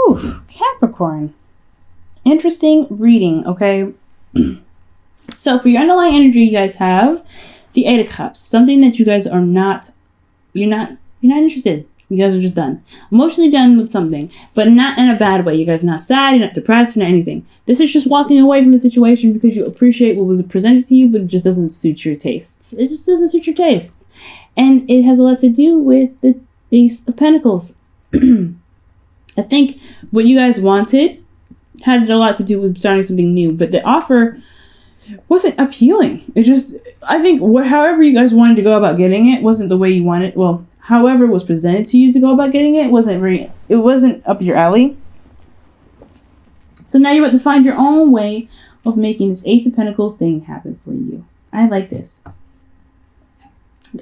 Whew, Capricorn. Interesting reading, okay? So for your underlying energy, you guys have the Eight of Cups. Something that you guys are not, you're not interested. You guys are just done. Emotionally done with something, but not in a bad way. You guys are not sad, you're not depressed, you're not anything. This is just walking away from the situation because you appreciate what was presented to you, but it just doesn't suit your tastes. It just doesn't suit your tastes. And it has a lot to do with the Ace of Pentacles. I think what you guys wanted had a lot to do with starting something new, but the offer wasn't appealing. It just, I think, however you guys wanted to go about getting it wasn't the way you wanted. Well, however it was presented to you to go about getting it wasn't up your alley. So now you have to find your own way of making this Ace of Pentacles thing happen for you. I like this.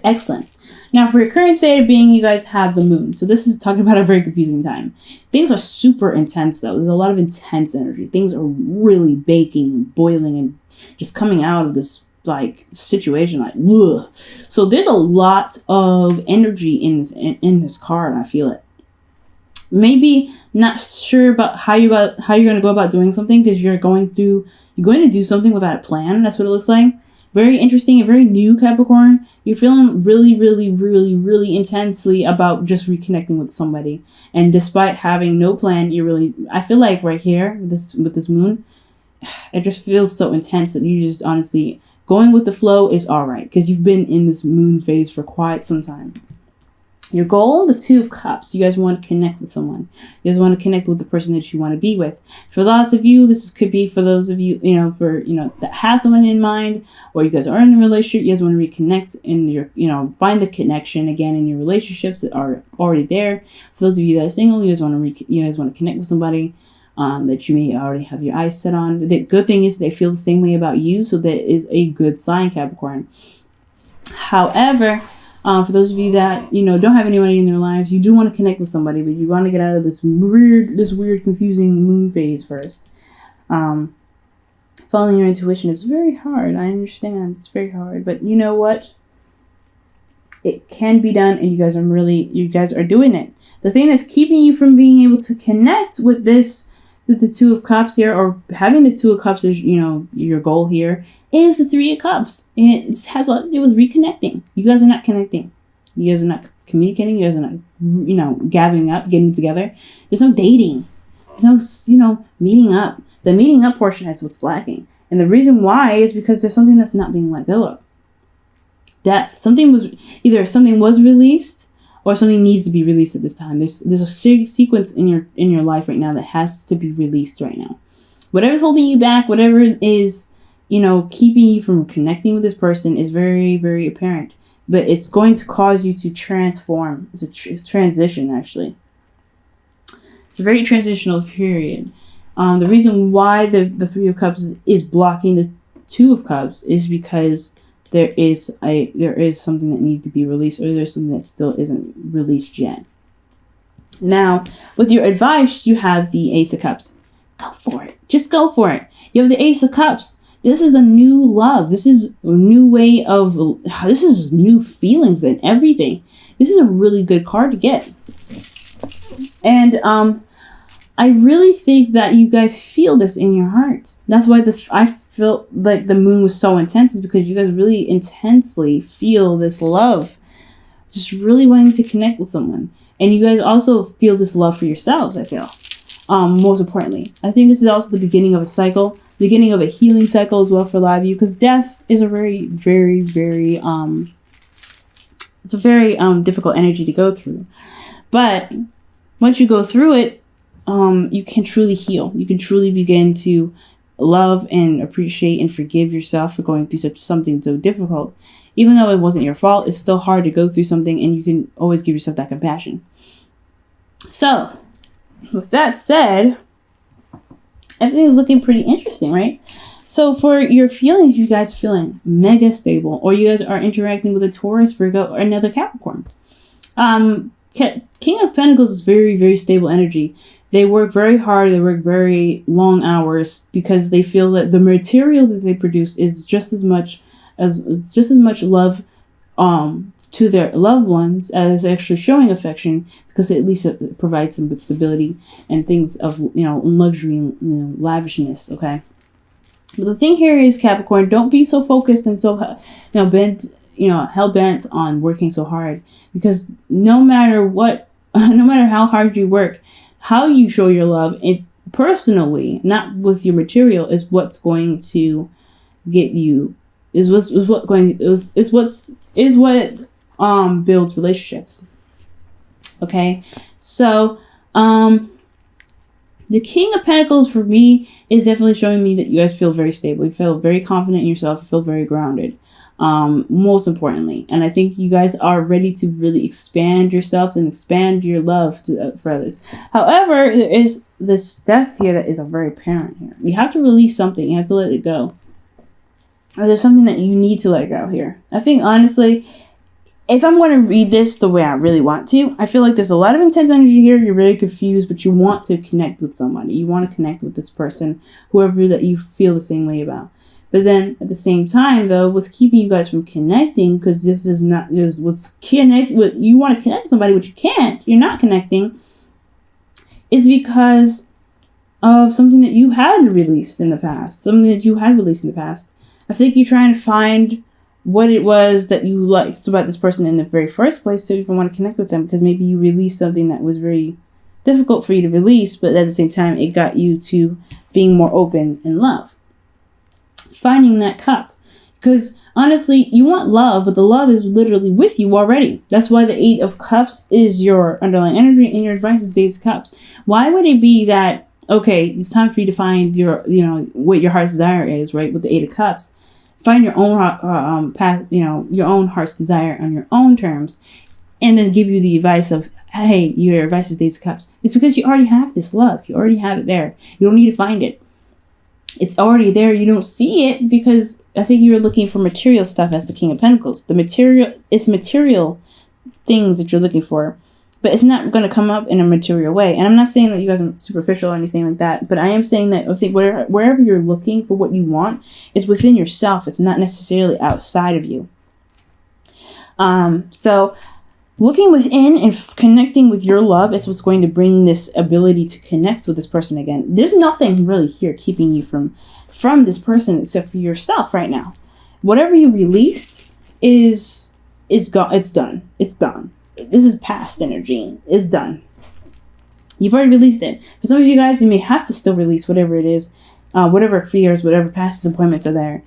Excellent. Now for your current state of being, you guys have the moon. So this is talking about a very confusing time. Things are super intense though. There's a lot of intense energy. Things are really baking and boiling and just coming out of this like situation like ugh. So there's a lot of energy in this card. I feel it. Maybe not sure about how you're going to go about doing something because you're going to do something without a plan. That's what it looks like. Very interesting and very new, Capricorn. You're feeling really, really, really, really intensely about just reconnecting with somebody. And despite having no plan, I feel like right here with this moon, it just feels so intense that you just honestly going with the flow is all right because you've been in this moon phase for quite some time. Your goal, the Two of Cups. You guys want to connect with someone. You guys want to connect with the person that you want to be with. For lots of you, this could be for those of you, that have someone in mind, or you guys are in a relationship. You guys want to reconnect in your, find the connection again in your relationships that are already there. For those of you that are single, you guys want to connect with somebody that you may already have your eyes set on. The good thing is they feel the same way about you, so that is a good sign, Capricorn. However, for those of you that, don't have anyone in their lives, you do want to connect with somebody, but you want to get out of this weird, confusing moon phase first. Following your intuition is very hard. I understand. It's very hard. But you know what? It can be done, and you guys are doing it. The thing that's keeping you from being able to connect with the Two of Cups here, or having the Two of Cups as, your goal here, is the Three of Cups. And it has a lot to do with reconnecting. You guys are not connecting. You guys are not communicating. You guys are not, gathering up, getting together. There's no dating. There's no, meeting up. The meeting up portion is what's lacking. And the reason why is because there's something that's not being let go of. Death. Something was released, or something needs to be released at this time. There's a sequence in your life right now that has to be released right now. Whatever's holding you back, whatever is, keeping you from connecting with this person is very, very apparent. But it's going to cause you to transform, to transition, actually. It's a very transitional period. The reason why the Three of Cups is blocking the Two of Cups is because there is something that needs to be released, or there's something that still isn't released yet. Now, with your advice, you have the Ace of Cups. Go for it. Just go for it. You have the Ace of Cups. This is the new love. This is a new way of, this is new feelings and everything. This is a really good card to get. And I really think that you guys feel this in your hearts. That's why I felt like the moon was so intense, is because you guys really intensely feel this love. Just really wanting to connect with someone. And you guys also feel this love for yourselves, I feel. Most importantly. I think this is also the beginning of a cycle. Beginning of a healing cycle as well for a lot of you. Because death is a very, very, very, it's a very difficult energy to go through. But once you go through it, you can truly heal. You can truly begin to love and appreciate and forgive yourself for going through something so difficult. Even though it wasn't your fault, it's still hard to go through something, and you can always give yourself that compassion. So, with that said, everything is looking pretty interesting, right? So for your feelings, you guys feeling mega stable, or you guys are interacting with a Taurus, Virgo, or another Capricorn. King of Pentacles is very, very stable energy. They work very hard. They work very long hours because they feel that the material that they produce is just as much love to their loved ones as actually showing affection, because at least it provides them with stability and things of, luxury and, lavishness. Okay. But the thing here is, Capricorn, don't be so focused and so, bent, hell bent on working so hard, because no matter what, no matter how hard you work, how you show your love, it personally, not with your material, is what's going to get you, is what builds relationships. Okay. So, the King of Pentacles for me is definitely showing me that you guys feel very stable. You feel very confident in yourself. You feel very grounded. Most importantly, and I think you guys are ready to really expand yourselves and expand your love for others. However, there is this death here that is very apparent here. You have to release something. You have to let it go. Or there's something that you need to let go here. I think, honestly, if I'm going to read this the way I really want to, I feel like there's a lot of intense energy here. You're really confused, but you want to connect with somebody. You want to connect with this person, whoever that you feel the same way about. But then at the same time, though, what's keeping you guys from connecting, because this is what's you want to connect with somebody, but you can't, you're not connecting, is because of something that you had released in the past. I think you're trying to find what it was that you liked about this person in the very first place to even want to connect with them, because maybe you released something that was very difficult for you to release, but at the same time, it got you to being more open in love. Finding that cup. Because honestly, you want love, but the love is literally with you already. That's why the 8 of Cups is your underlying energy, and your advice is 8 of Cups. Why would it be that, okay, it's time for you to find your, what your heart's desire is, right? With the 8 of Cups. Find your own path, your own heart's desire on your own terms, and then give you the advice of, hey, your advice is 8 of Cups. It's because you already have this love. You already have it there. You don't need to find it. It's already there. You don't see it because I think you're looking for material stuff as the King of Pentacles. It's material things that you're looking for, but it's not going to come up in a material way. And I'm not saying that you guys are superficial or anything like that, but I am saying that I think wherever you're looking for what you want is within yourself. It's not necessarily outside of you. So looking within and connecting with your love is what's going to bring this ability to connect with this person again. There's nothing really here keeping you from this person except for yourself right now. Whatever you released is gone. It's done. It's done. This is past energy. It's done. You've already released it. For some of you guys, you may have to still release whatever it is, whatever fears, whatever past disappointments are there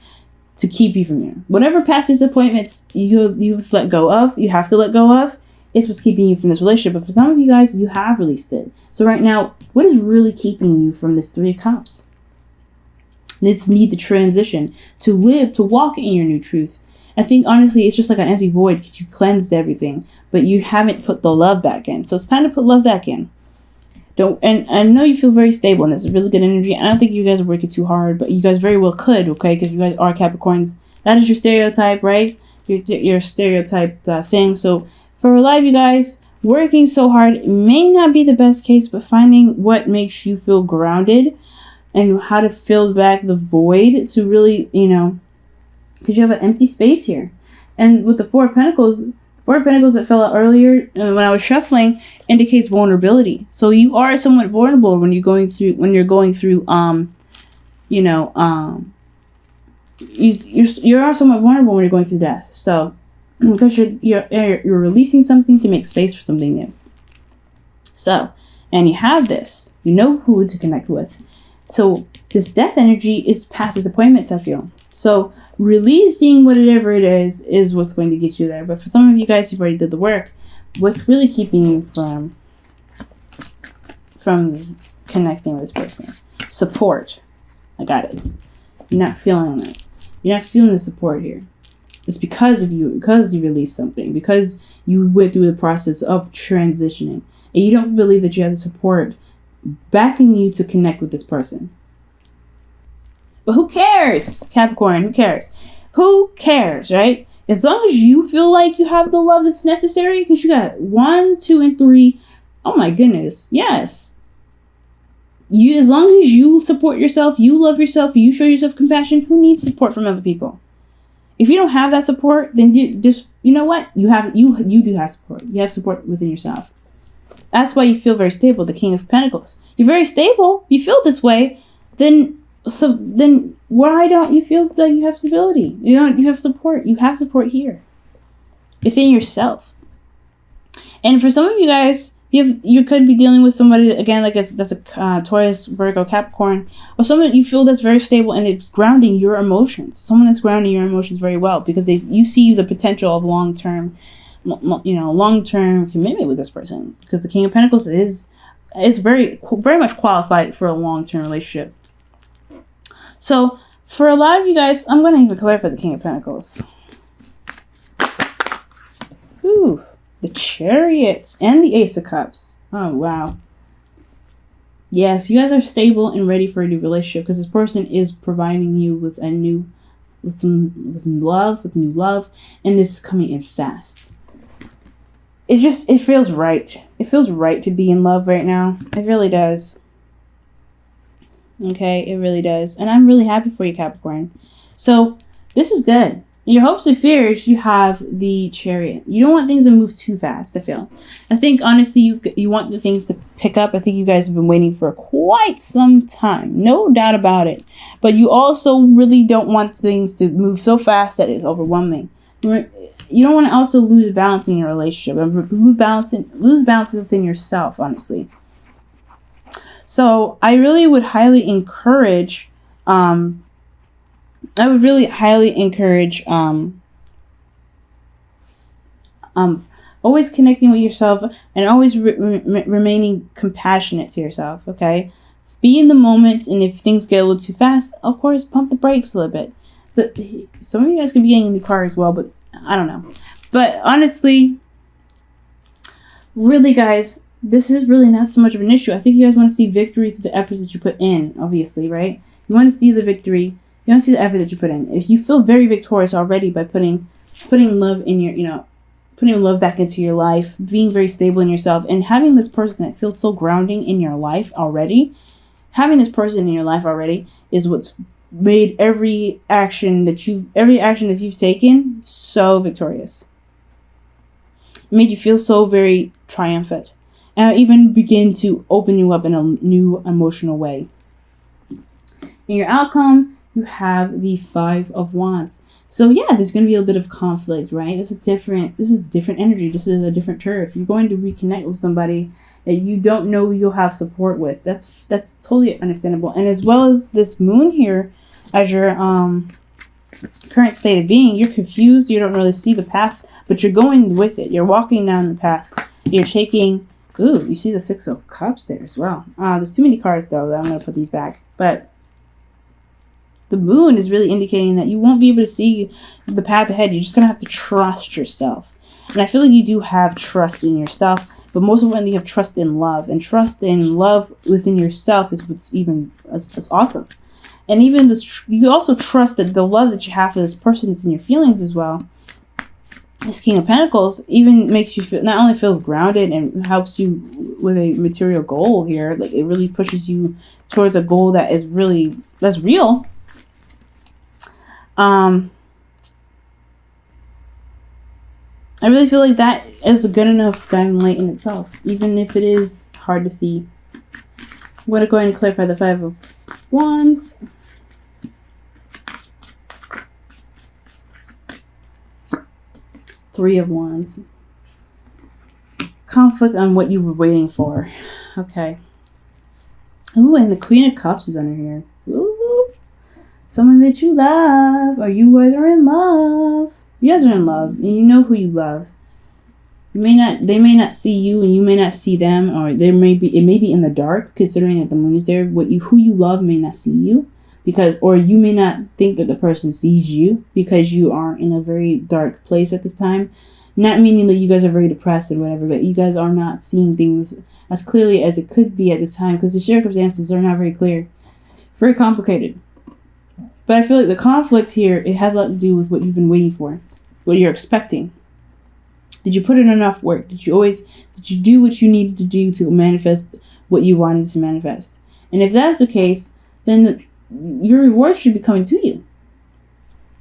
to keep you from here. Whatever past disappointments you've let go of, you have to let go of, is what's keeping you from this relationship. But for some of you guys, you have released it. So right now, what is really keeping you from this 3 of Cups? This need to transition, to live, to walk in your new truth. I think, honestly, it's just like an empty void because you cleansed everything, but you haven't put the love back in. So it's time to put love back in. And I know you feel very stable and this is really good energy. I don't think you guys are working too hard, but you guys very well could, okay? Because you guys are Capricorns. That is your stereotype, right? Your stereotyped thing. So for a lot of you guys, working so hard may not be the best case, but finding what makes you feel grounded and how to fill back the void to really, because you have an empty space here. And with the 4 of Pentacles that fell out earlier when I was shuffling indicates vulnerability. So you are somewhat vulnerable when you're going through you are somewhat vulnerable when you're going through death. So because you're releasing something to make space for something new. So, and you have this, you know who to connect with. So this death energy is past disappointments, I feel. So releasing whatever it is what's going to get you there. But for some of you guys, you've already did the work. What's really keeping you from connecting with this person? Support. I got it. You're not feeling it. You're not feeling the support here. It's because of you, because you released something, because you went through the process of transitioning. And you don't believe that you have the support backing you to connect with this person. But who cares, Capricorn? Who cares? Who cares, right? As long as you feel like you have the love that's necessary, because you got 1, 2, and 3. Oh my goodness. Yes. As long as you support yourself, you love yourself, you show yourself compassion, who needs support from other people? If you don't have that support, then you know what? You do have support. You have support within yourself. That's why you feel very stable, the King of Pentacles. You're very stable. You feel this way. Then why don't you feel that you have stability? You have support. You have support here within yourself. And for some of you guys, you could be dealing with somebody, again, like that's a Taurus, Virgo, Capricorn, or someone that you feel that's very stable and it's grounding your emotions. Someone that's grounding your emotions very well because you see the potential of long-term commitment with this person, because the King of Pentacles is very much qualified for a long-term relationship. So for a lot of you guys, I'm going to even clarify the King of Pentacles. Ooh, the Chariots and the Ace of Cups. Oh, wow. Yes, you guys are stable and ready for a new relationship because this person is providing you with some love, with new love, and this is coming in fast. It feels right. It feels right to be in love right now. It really does. Okay, it really does. And I'm really happy for you, Capricorn. So this is good. In your hopes and fears, you have the Chariot. You don't want things to move too fast, I feel. I think, honestly, you want the things to pick up. I think you guys have been waiting for quite some time. No doubt about it. But you also really don't want things to move so fast that it's overwhelming. You don't want to also lose balance in your relationship. Lose balance within yourself, honestly. So I really would highly encourage... always connecting with yourself and always remaining compassionate to yourself, okay? Be in the moment, and if things get a little too fast, of course, pump the brakes a little bit. But some of you guys could be getting a new car as well, but I don't know. But honestly, really, guys, this is really not so much of an issue. I think you guys want to see victory through the efforts that you put in, obviously, right? You want to see the victory. You want to see the effort that you put in. If you feel very victorious already by putting love in your, putting love back into your life, being very stable in yourself, and having this person that feels so grounding in your life already, having this person in your life already is what's made every action that you've taken so victorious. It made you feel so very triumphant, and even begin to open you up in a new emotional way. In your outcome, you have the Five of Wands. So yeah, there's going to be a bit of conflict, right? This is different energy. This is a different turf. You're going to reconnect with somebody that you don't know you'll have support with. That's totally understandable. And as well as this moon here as your current state of being, you're confused. You don't really see the path, but you're going with it. You're walking down the path. You're taking... Ooh, you see the Six of Cups there as well. There's too many cards, though, that I'm going to put these back. But the moon is really indicating that you won't be able to see the path ahead. You're just going to have to trust yourself. And I feel like you do have trust in yourself, but most of all, you have trust in love. And trust in love within yourself is what's even is awesome. And even this, you also trust that the love that you have for this person is in your feelings as well. This King of Pentacles even makes you feel, not only feels grounded and helps you with a material goal here, like it really pushes you towards a goal that's real. I really feel like that is a good enough guiding light in itself, even if it is hard to see. I'm going to go ahead and clarify the Five of Wands. Three of Wands. Conflict on what you were waiting for. Okay. Ooh, and the Queen of Cups is under here. Ooh. Someone that you love. Or you guys are in love. You guys are in love. And you know who you love. They may not see you and you may not see them. Or it may be in the dark, considering that the moon is there. Who you love may not see you. Or you may not think that the person sees you because you are in a very dark place at this time. Not meaning that you guys are very depressed or whatever, but you guys are not seeing things as clearly as it could be at this time because the circumstances are not very clear. Very complicated. But I feel like the conflict here, it has a lot to do with what you've been waiting for, what you're expecting. Did you put in enough work? Did you do what you needed to do to manifest what you wanted to manifest? And if that's the case, then your reward should be coming to you.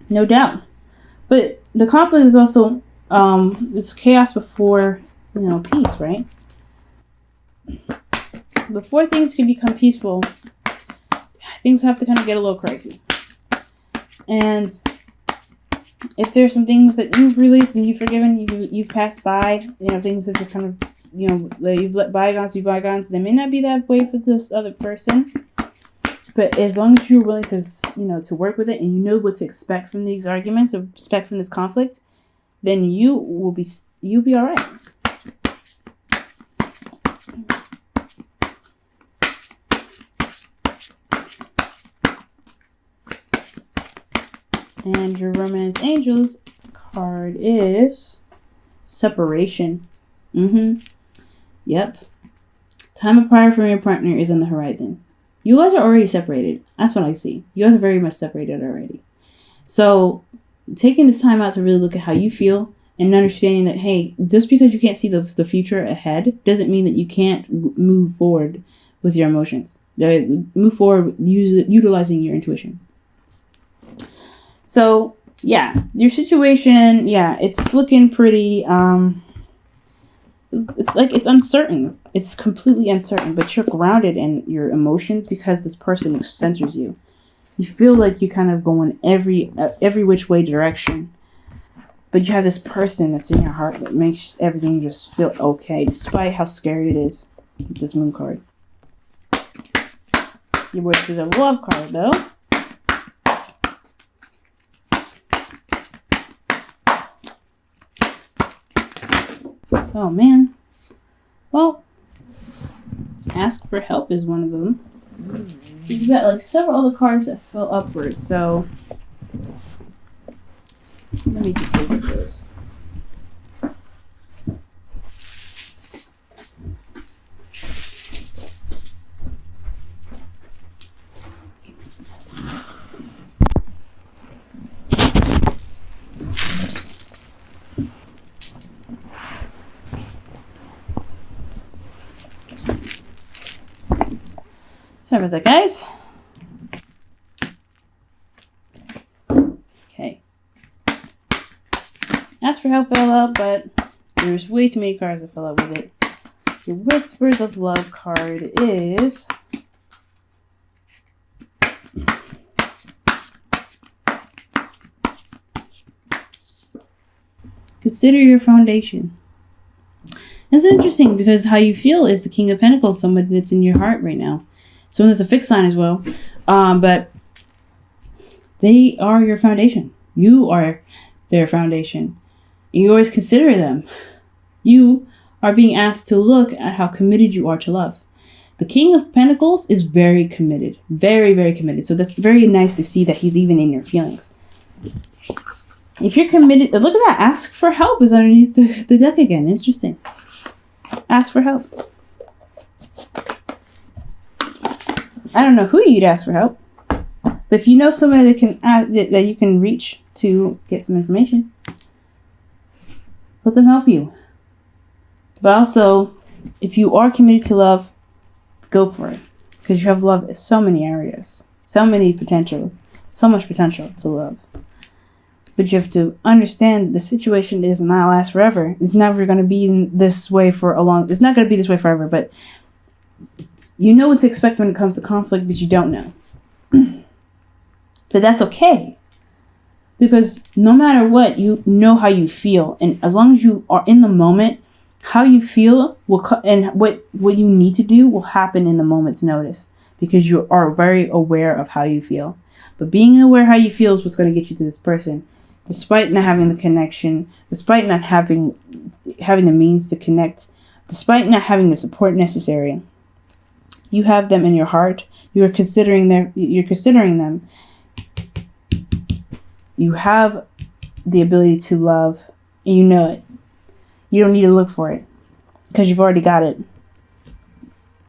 No doubt. But the conflict is also it's chaos before, peace, right? Before things can become peaceful, things have to kind of get a little crazy. And if there's some things that you've released and you've forgiven, you've passed by, things have just kind of, you've let bygones be bygones. They may not be that way for this other person, but as long as you're willing to, to work with it, and you know what to expect from these arguments, or expect from this conflict, then you'll be all right. And your Romance Angels card is separation. Yep. Time apart from your partner is on the horizon. You guys are already separated. That's what I see. You guys are very much separated already. So taking this time out to really look at how you feel and understanding that, hey, just because you can't see the future ahead doesn't mean that you can't move forward with your emotions. Move forward utilizing your intuition. So, yeah, your situation, it's looking pretty, it's uncertain. It's completely uncertain, but you're grounded in your emotions because this person centers you. You feel like you're kind of going every which way direction, but you have this person that's in your heart that makes everything just feel okay, despite how scary it is with this moon card. Your Whispers of Love card, though. Oh, man. Well, ask for help is one of them. You've got several other cards that fell upwards, so let me just look at this. Sorry about that, guys. Okay. Ask for help fell out, but there's way too many cards that fell out with it. Your Whispers of Love card is consider your foundation. It's interesting because how you feel is the King of Pentacles, someone that's in your heart right now. Someone that's a fixed sign as well. But they are your foundation. You are their foundation. You always consider them. You are being asked to look at how committed you are to love. The King of Pentacles is very committed. Very, very committed. So that's very nice to see that he's even in your feelings. If you're committed, look at that. Ask for help is underneath the deck again. Interesting. Ask for help. I don't know who you'd ask for help, but if you know somebody that you can reach to get some information, let them help you. But also, if you are committed to love, go for it, because you have love in so many areas, so much potential to love. But you have to understand the situation does not last forever. It's never going to be this way for a long. It's not going to be this way forever, but. You know what to expect when it comes to conflict, but you don't know. But that's okay. Because no matter what, you know how you feel. And as long as you are in the moment, how you feel and what you need to do will happen in the moment's notice. Because you are very aware of how you feel. But being aware how you feel is what's going to get you to this person. Despite not having the connection, despite not having the means to connect, despite not having the support necessary. You have them in your heart. You're considering them. You have the ability to love, and you know it. You don't need to look for it because you've already got it.